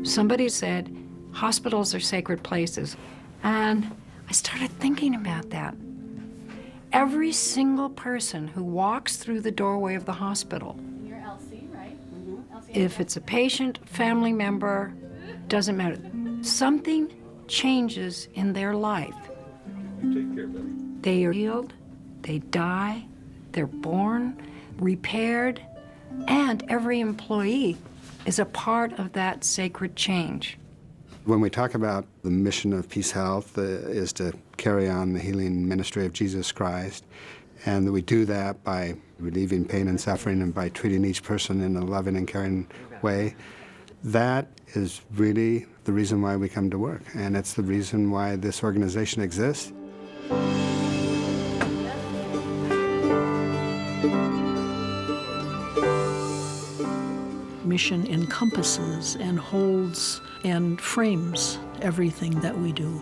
Somebody said, hospitals are sacred places. And I started thinking about that. Every single person who walks through the doorway of the hospital, You're Elsie, right? Elsie, if it's a patient, family member, doesn't matter, something changes in their life. Take care, buddy. They are healed, they die, they're born, repaired, and every employee is a part of that sacred change. When we talk about the mission of Peace Health is to carry on the healing ministry of Jesus Christ, and that we do that by relieving pain and suffering and by treating each person in a loving and caring way, that is really the reason why we come to work, and it's the reason why this organization exists. Mission encompasses and holds and frames everything that we do.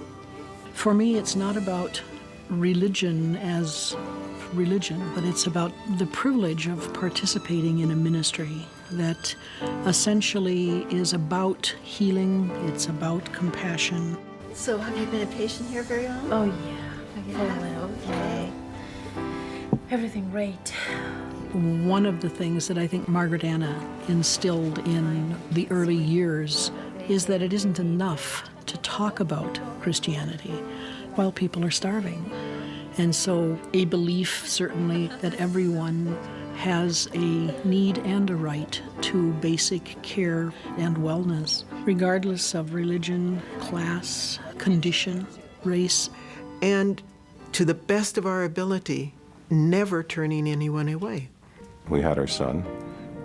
For me, it's not about religion as religion, but it's about the privilege of participating in a ministry that essentially is about healing, it's about compassion. So have you been a patient here very long? Oh, yeah. Oh, okay. Everything great. One of the things that I think Margaret Anna instilled in the early years is that it isn't enough to talk about Christianity while people are starving. And so a belief, certainly, that everyone has a need and a right to basic care and wellness, regardless of religion, class, condition, race. And to the best of our ability, never turning anyone away. We had our son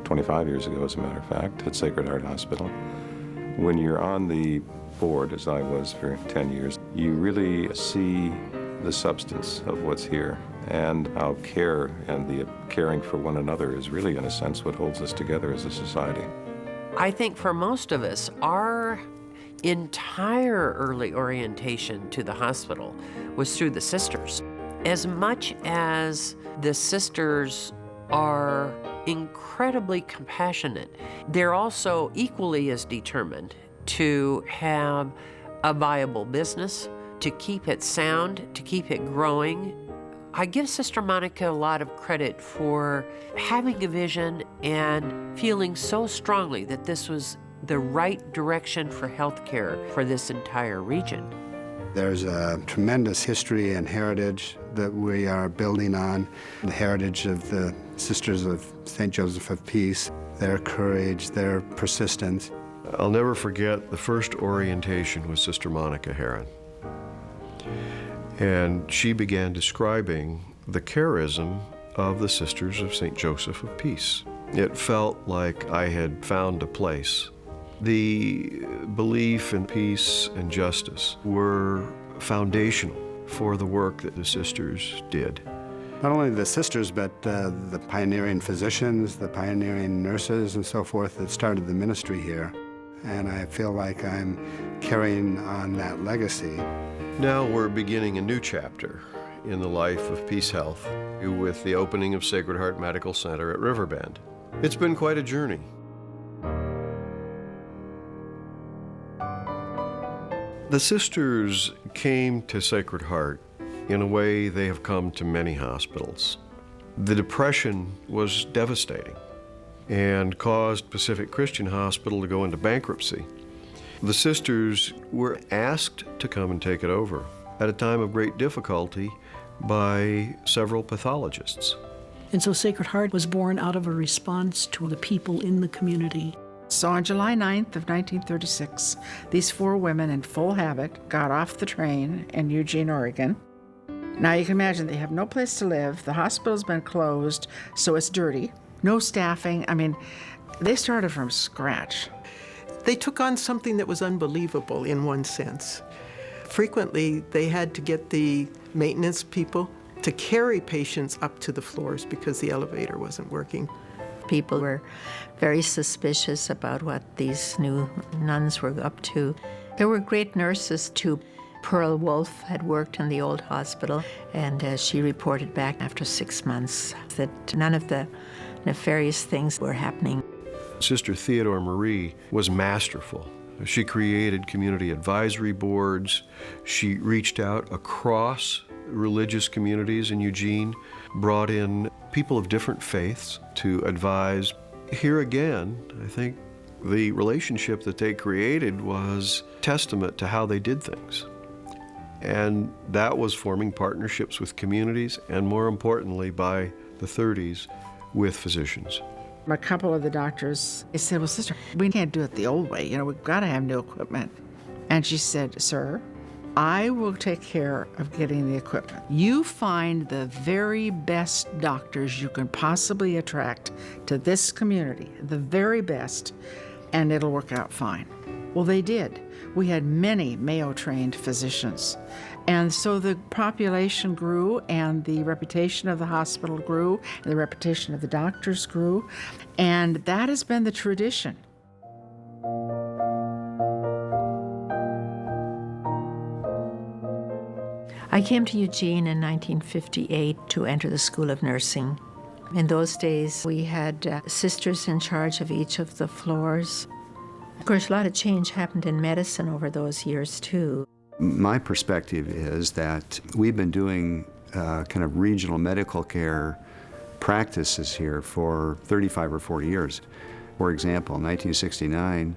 25 years ago, as a matter of fact, at Sacred Heart Hospital. When you're on the board, as I was for 10 years, you really see the substance of what's here and how care and the caring for one another is really, in a sense, what holds us together as a society. I think for most of us, our entire early orientation to the hospital was through the sisters. As much as the sisters are incredibly compassionate, they're also equally as determined to have a viable business, to keep it sound, to keep it growing. I give Sister Monica a lot of credit for having a vision and feeling so strongly that this was the right direction for healthcare for this entire region. There's a tremendous history and heritage that we are building on, the heritage of the Sisters of St. Joseph of Peace, their courage, their persistence. I'll never forget the first orientation with Sister Monica Heron. And she began describing the charism of the Sisters of St. Joseph of Peace. It felt like I had found a place. The belief in peace and justice were foundational for the work that the sisters did. Not only the sisters, but the pioneering physicians, the pioneering nurses and so forth that started the ministry here. And I feel like I'm carrying on that legacy. Now we're beginning a new chapter in the life of Peace Health with the opening of Sacred Heart Medical Center at Riverbend. It's been quite a journey. The sisters came to Sacred Heart in a way they have come to many hospitals. The Depression was devastating and caused Pacific Christian Hospital to go into bankruptcy. The sisters were asked to come and take it over at a time of great difficulty by several pathologists. And so Sacred Heart was born out of a response to the people in the community. So on July 9th of 1936, these four women in full habit got off the train in Eugene, Oregon. Now you can imagine they have no place to live. The hospital's been closed, so it's dirty. No staffing. I mean, they started from scratch. They took on something that was unbelievable in one sense. Frequently, they had to get the maintenance people to carry patients up to the floors because the elevator wasn't working. People were very suspicious about what these new nuns were up to. There were great nurses too. Pearl Wolfe had worked in the old hospital, and she reported back after 6 months that none of the nefarious things were happening. Sister Theodore Marie was masterful She created community advisory boards. She reached out across religious communities in Eugene, brought in people of different faiths to advise. Here again, I think the relationship that they created was testament to how they did things. And that was forming partnerships with communities and, more importantly, by the 30s, with physicians. A couple of the doctors, they said, well, sister, we can't do it the old way. You know, we've got to have new equipment. And she said, sir, I will take care of getting the equipment. You find the very best doctors you can possibly attract to this community, the very best, and it'll work out fine. Well, they did. We had many Mayo-trained physicians. And so the population grew, and the reputation of the hospital grew, and the reputation of the doctors grew, and that has been the tradition. I came to Eugene in 1958 to enter the School of Nursing. In those days, we had sisters in charge of each of the floors. Of course, a lot of change happened in medicine over those years, too. My perspective is that we've been doing kind of regional medical care practices here for 35 or 40 years. For example, in 1969,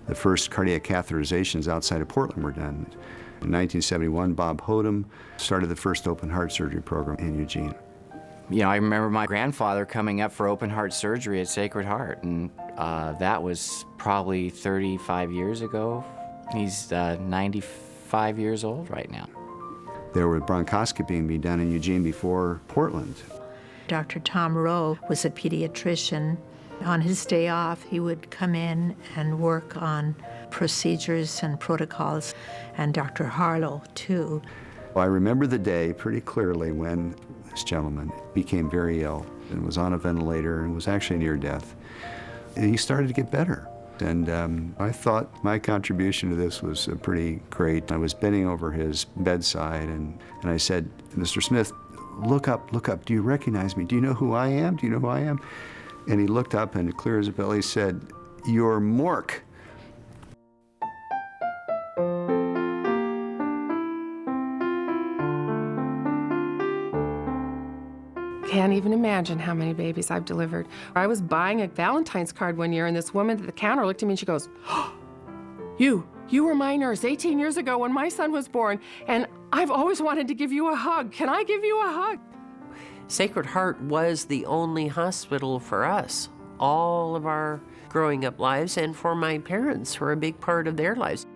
the first cardiac catheterizations outside of Portland were done. In 1971, Bob Hodem started the first open heart surgery program in Eugene. You know, I remember my grandfather coming up for open heart surgery at Sacred Heart, and that was probably 35 years ago. He's 95 years old right now. There was bronchoscopy being done in Eugene before Portland. Dr. Tom Rowe was a pediatrician. On his day off, he would come in and work on procedures and protocols, and Dr. Harlow, too. Well, I remember the day pretty clearly when this gentleman became very ill and was on a ventilator and was actually near death. And he started to get better. And I thought my contribution to this was pretty great. I was bending over his bedside, and I said, Mr. Smith, look up, do you recognize me? Do you know who I am? Do you know who I am? And he looked up and clear as a bell, he said, you're Mork. Can't even imagine how many babies I've delivered. I was buying a Valentine's card one year, and this woman at the counter looked at me and she goes, oh, you were my nurse 18 years ago when my son was born, and I've always wanted to give you a hug. Can I give you a hug? Sacred Heart was the only hospital for us, all of our growing up lives, and for my parents were a big part of their lives.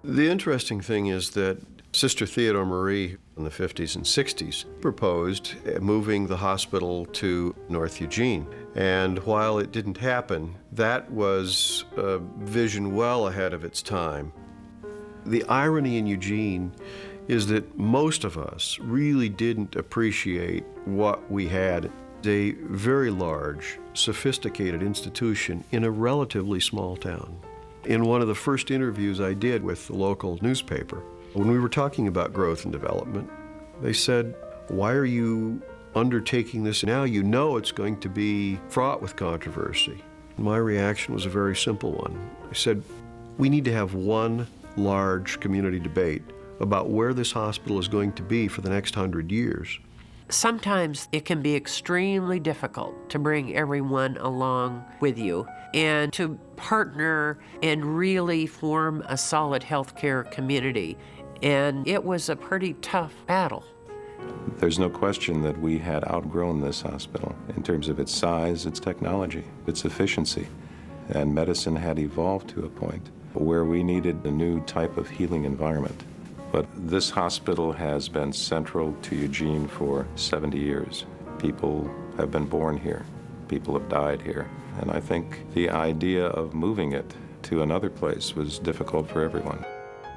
The interesting thing is that Sister Theodore Marie in the 50s and 60s proposed moving the hospital to North Eugene. And while it didn't happen, that was a vision well ahead of its time. The irony in Eugene is that most of us really didn't appreciate what we had. A very large, sophisticated institution in a relatively small town. In one of the first interviews I did with the local newspaper, when we were talking about growth and development, they said, why are you undertaking this now? You know it's going to be fraught with controversy. My reaction was a very simple one. I said, we need to have one large community debate about where this hospital is going to be for the next 100 years. Sometimes it can be extremely difficult to bring everyone along with you and to partner and really form a solid healthcare community. And it was a pretty tough battle. There's no question that we had outgrown this hospital in terms of its size, its technology, its efficiency. And medicine had evolved to a point where we needed a new type of healing environment. But this hospital has been central to Eugene for 70 years. People have been born here. People have died here. And I think the idea of moving it to another place was difficult for everyone.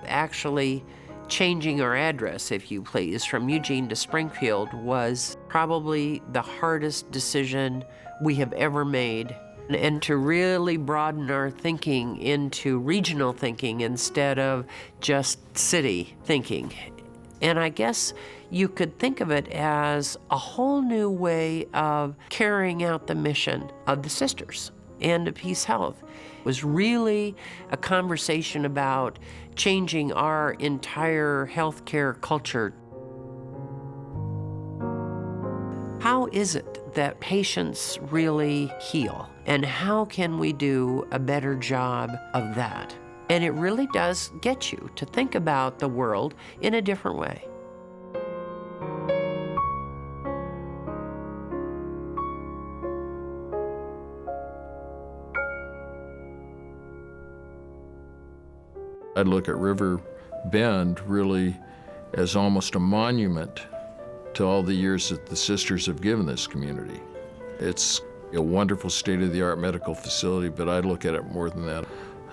Actually, changing our address, if you please, from Eugene to Springfield was probably the hardest decision we have ever made. And to really broaden our thinking into regional thinking instead of just city thinking. And I guess you could think of it as a whole new way of carrying out the mission of the sisters and of Peace Health. It was really a conversation about changing our entire healthcare culture. How is it that patients really heal? And how can we do a better job of that? And it really does get you to think about the world in a different way. I'd look at River Bend really as almost a monument to all the years that the sisters have given this community. It's a wonderful state-of-the-art medical facility, but I look at it more than that.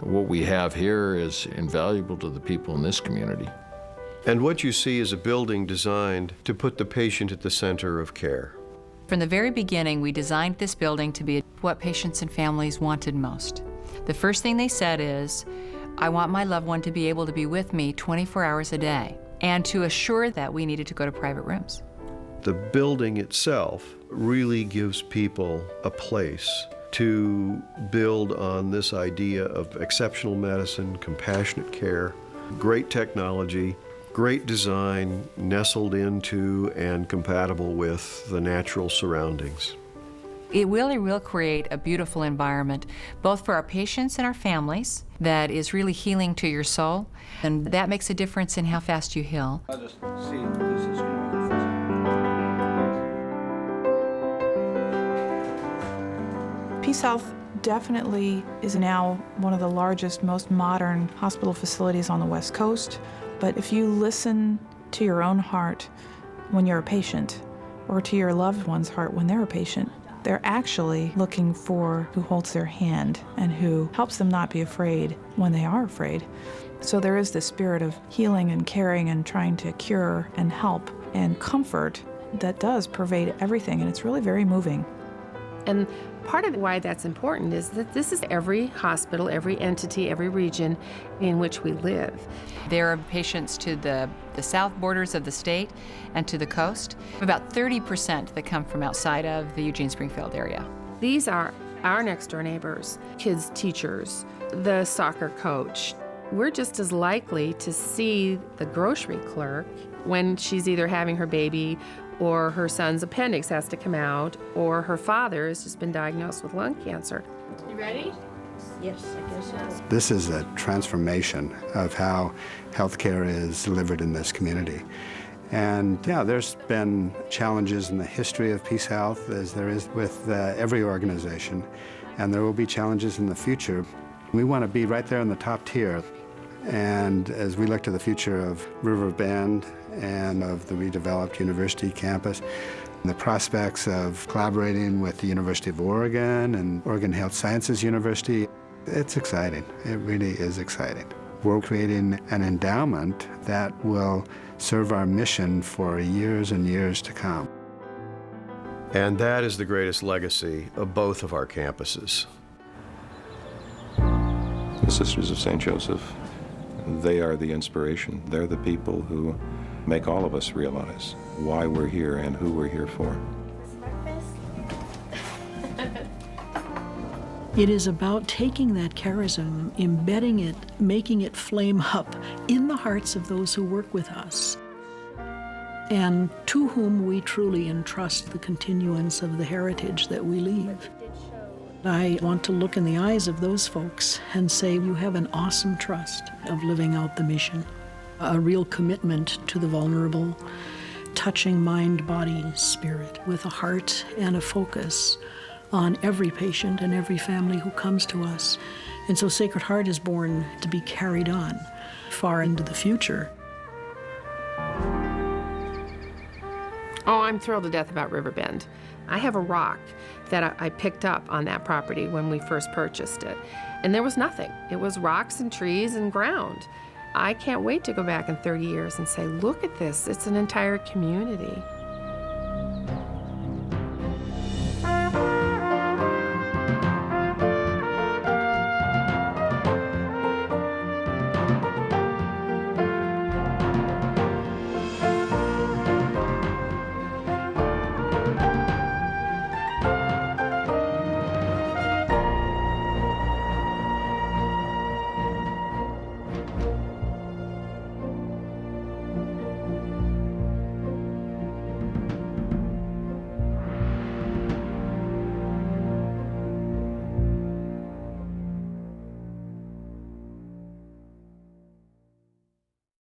What we have here is invaluable to the people in this community. And what you see is a building designed to put the patient at the center of care. From the very beginning, we designed this building to be what patients and families wanted most. The first thing they said is, I want my loved one to be able to be with me 24 hours a day. And to assure that, we needed to go to private rooms. The building itself really gives people a place to build on this idea of exceptional medicine, compassionate care, great technology, great design, nestled into and compatible with the natural surroundings. It really will create a beautiful environment, both for our patients and our families, that is really healing to your soul, and that makes a difference in how fast you heal. I'll just see if this is going to Peace Health definitely is now one of the largest, most modern hospital facilities on the West Coast. But if you listen to your own heart when you're a patient, or to your loved one's heart when they're a patient, they're actually looking for who holds their hand and who helps them not be afraid when they are afraid. So there is this spirit of healing and caring and trying to cure and help and comfort that does pervade everything, and it's really very moving. And part of why that's important is that this is every hospital, every entity, every region in which we live. There are patients to the south borders of the state and to the coast, about 30% that come from outside of the Eugene-Springfield area. These are our next door neighbors, kids' teachers, the soccer coach. We're just as likely to see the grocery clerk when she's either having her baby or her son's appendix has to come out, or her father has just been diagnosed with lung cancer. You ready? Yes, I guess so. This is a transformation of how healthcare is delivered in this community. And yeah, there's been challenges in the history of Peace Health, as there is with every organization, and there will be challenges in the future. We want to be right there in the top tier. And as we look to the future of River Bend and of the redeveloped university campus, the prospects of collaborating with the University of Oregon and Oregon Health Sciences University, it's exciting. It really is exciting. We're creating an endowment that will serve our mission for years and years to come. And that is the greatest legacy of both of our campuses. The Sisters of St. Joseph, they are the inspiration. They're the people who make all of us realize why we're here and who we're here for. It is about taking that charism, embedding it, making it flame up in the hearts of those who work with us, and to whom we truly entrust the continuance of the heritage that we leave. I want to look in the eyes of those folks and say, you have an awesome trust of living out the mission, a real commitment to the vulnerable, touching mind, body, spirit, with a heart and a focus on every patient and every family who comes to us. And so Sacred Heart is born to be carried on far into the future. Oh, I'm thrilled to death about River Bend. I have a rock that I picked up on that property when we first purchased it. And there was nothing. It was rocks and trees and ground. I can't wait to go back in 30 years and say, look at this, it's an entire community.